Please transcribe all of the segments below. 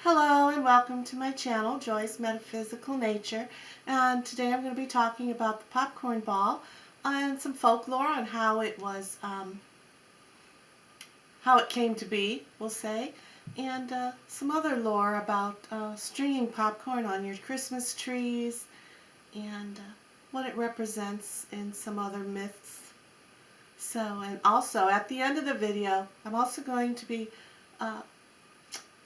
Hello and welcome to my channel, Joy's Metaphysical Nature, and today I'm going to be talking about the popcorn ball and some folklore on how it was, how it came to be, we'll say, and some other lore about stringing popcorn on your Christmas trees and what it represents in some other myths. So, and also at the end of the video, I'm also going to be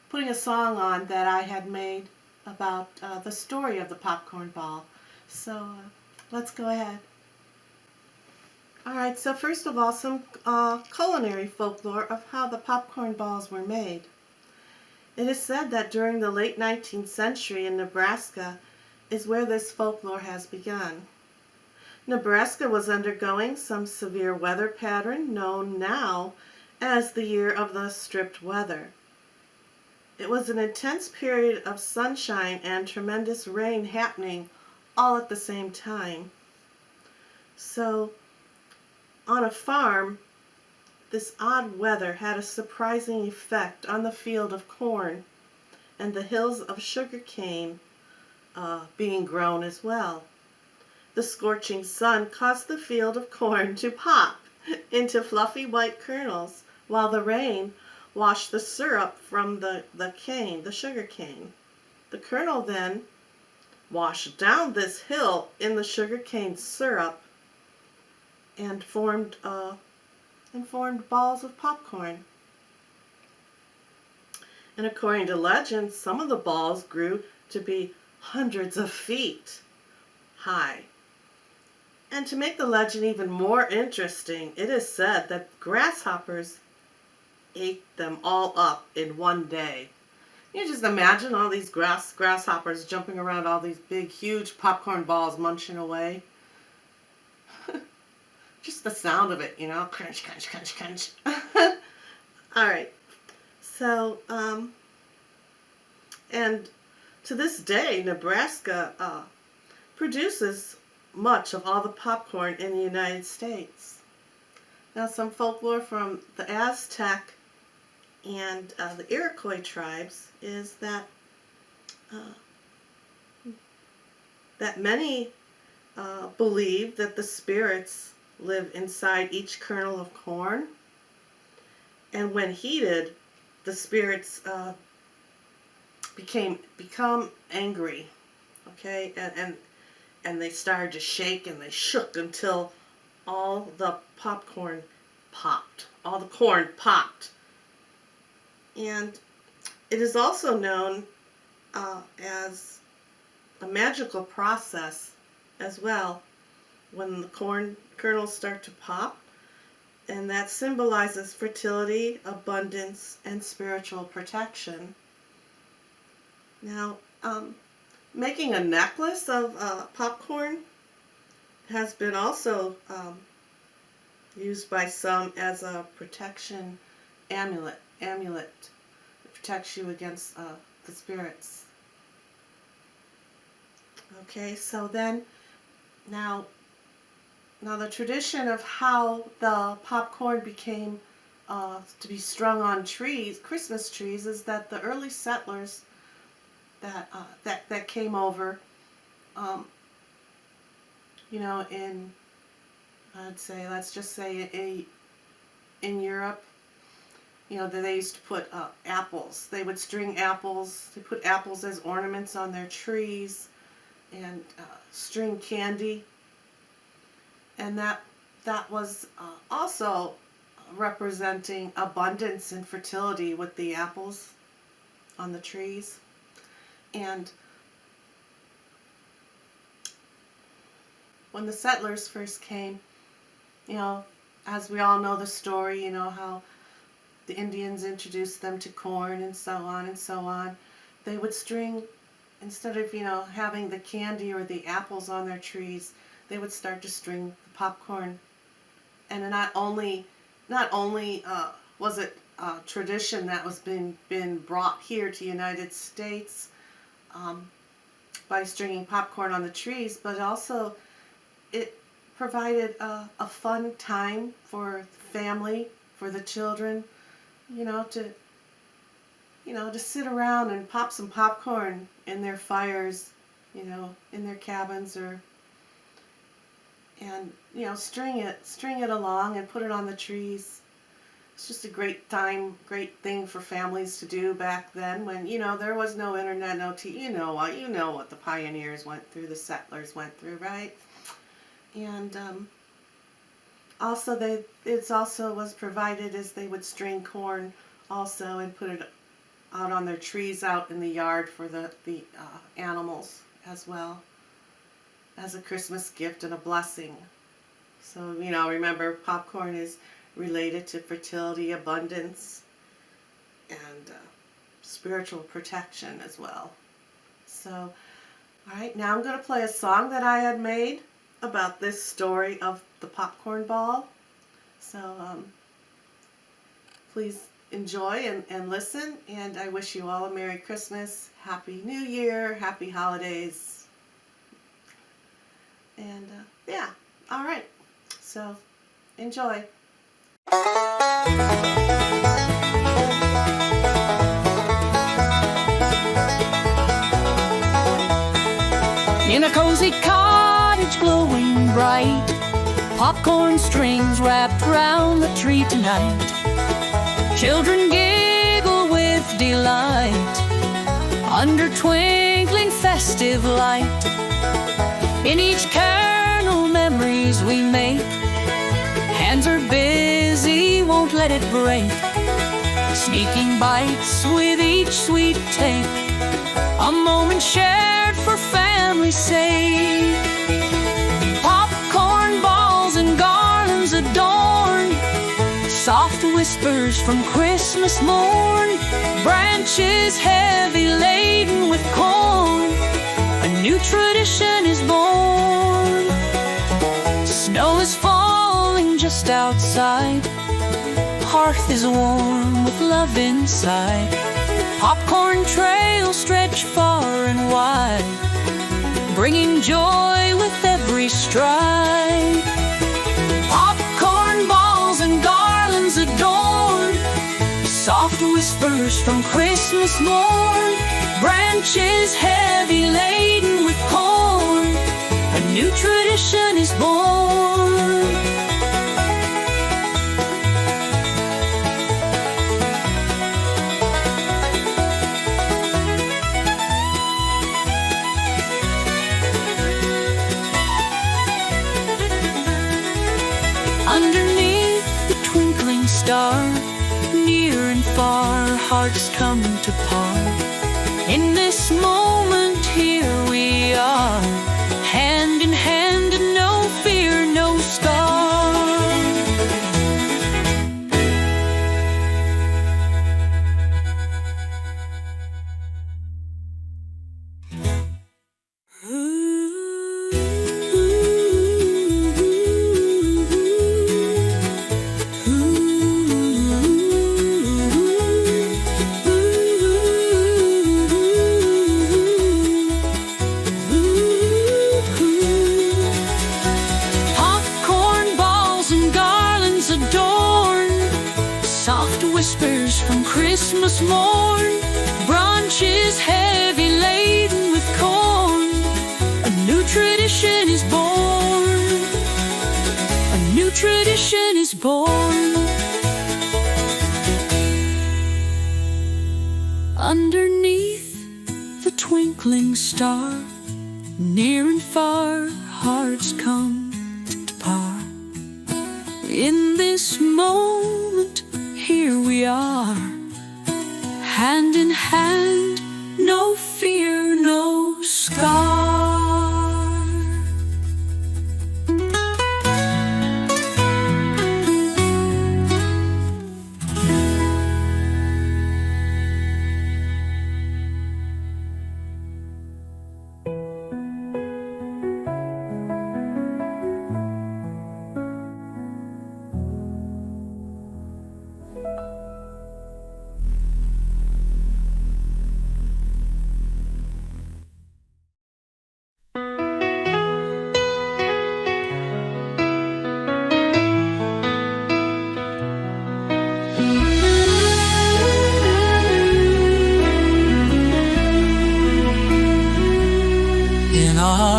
putting a song on that I had made about the story of the popcorn ball. So let's go ahead. Alright, so first of all, some culinary folklore of how the popcorn balls were made. It is said that during the late 19th century in Nebraska is where this folklore has begun. Nebraska was undergoing some severe weather pattern known now as the year of the stripped weather. It was an intense period of sunshine and tremendous rain happening all at the same time. So, on a farm, this odd weather had a surprising effect on the field of corn and the hills of sugar cane being grown as well. The scorching sun caused the field of corn to pop into fluffy white kernels, while the rain washed the syrup from the sugar cane. The kernel then washed down this hill in the sugar cane syrup and formed balls of popcorn. And according to legend, some of the balls grew to be hundreds of feet high. And to make the legend even more interesting, it is said that grasshoppers ate them all up in one day. You just imagine all these grasshoppers jumping around all these big, huge popcorn balls munching away. Just the sound of it, you know, crunch, crunch, crunch, crunch. All right. So, and to this day, Nebraska produces much of all the popcorn in the United States. Now, some folklore from the Aztec and the Iroquois tribes is that many believe that the spirits live inside each kernel of corn, and when heated, the spirits become angry, okay, and they started to shake, and they shook until all the popcorn popped, all the corn popped. And it is also known as a magical process as well when the corn kernels start to pop, and that symbolizes fertility, abundance, and spiritual protection. Now, making a necklace of popcorn has been also used by some as a protection amulet. It protects you against the spirits. Okay, so then now the tradition of how the popcorn became to be strung on trees, Christmas trees, is that the early settlers that came over, you know, let's just say in Europe, you know, they used to put apples. They would string apples. They put apples as ornaments on their trees, and string candy. And that was also representing abundance and fertility with the apples on the trees. And when the settlers first came, you know, as we all know the story, you know, how the Indians introduced them to corn and so on and so on. They would string, instead of, you know, having the candy or the apples on their trees, they would start to string the popcorn. And not only was it a tradition that was been brought here to the United States by stringing popcorn on the trees, but also it provided a fun time for family, for the children, you know, to sit around and pop some popcorn in their fires, in their cabins, and string it along and put it on the trees. It's just a great thing for families to do back then when, there was no internet, no TV. You know what the pioneers went through, the settlers went through, right? And also it also was provided as they would string corn also and put it out on their trees out in the yard for the animals as well, as a Christmas gift and a blessing. So, remember, popcorn is related to fertility, abundance, and spiritual protection as well. So, all right, now I'm going to play a song that I had made about this story of the popcorn ball. So, please enjoy and listen, and I wish you all a Merry Christmas, Happy New Year, Happy Holidays, and yeah, all right, so enjoy. In a cozy cottage glowing bright, popcorn strings wrapped round the tree tonight. Children giggle with delight under twinkling festive light. In each kernel memories we make, hands are busy, won't let it break. Sneaking bites with each sweet take, a moment shared for family's sake. Popcorn balls and garlands adorn, soft whispers from Christmas morn. Branches heavy laden with corn, a new tradition is born. Snow is falling just outside, hearth is warm with love inside. Popcorn trails stretch far and wide, bringing joy with every stride. Popcorn balls and garlands adorn, soft whispers from Christmas morn. Branches heavy laden with corn, a new tradition is born. Underneath the twinkling star, near and far, hearts come to part. In this moment here we are, hand in hand, no fear, no scar. Whispers from Christmas morn, branches heavy laden with corn. A new tradition is born, a new tradition is born. Underneath the twinkling star, near and far, hearts come to part. In this moment here we are, hand in hand, no fear, no scar.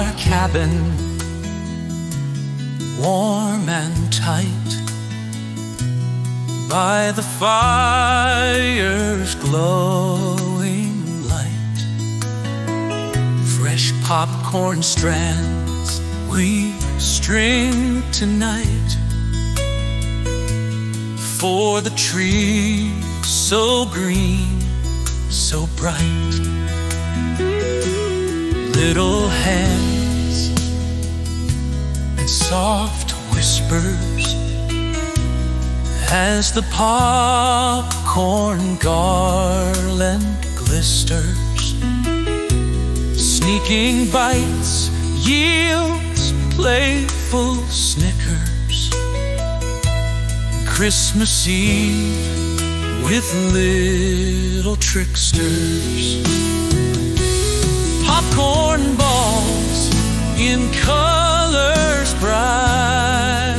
our cabin, warm and tight, by the fire's glowing light. Fresh popcorn strands we string tonight, for the tree so green, so bright. Little hands and soft whispers as the popcorn garland glisters. Sneaking bites yields playful snickers. Christmas Eve with little tricksters. Popcorn balls in colors bright,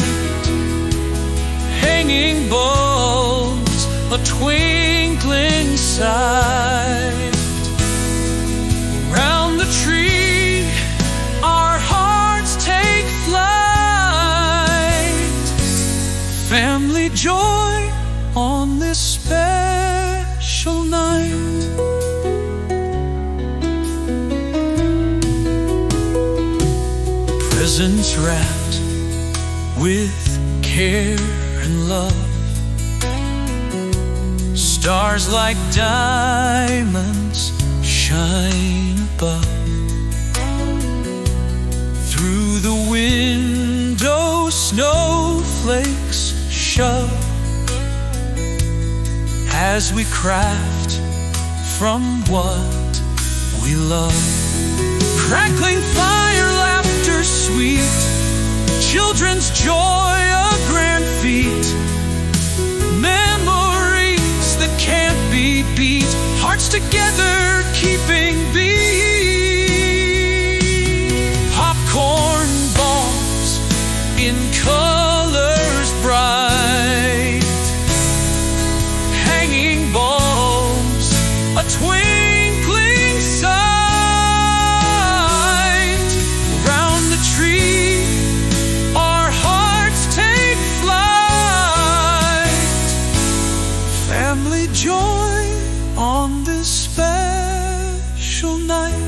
hanging bulbs a twinkling sight. Around the tree our hearts take flight. Family joy on this special night. Presents wrapped with care and love, stars like diamonds shine above. Through the window snowflakes shove, as we craft from what we love. Crackling fire, laughter sweet, children's joy a grand feat. Memories that can't be beat, hearts together keeping beat. Popcorn balls in colors bright, hanging bulbs a twinkling sight. Around the tree our hearts take flight. Family joy on this special night.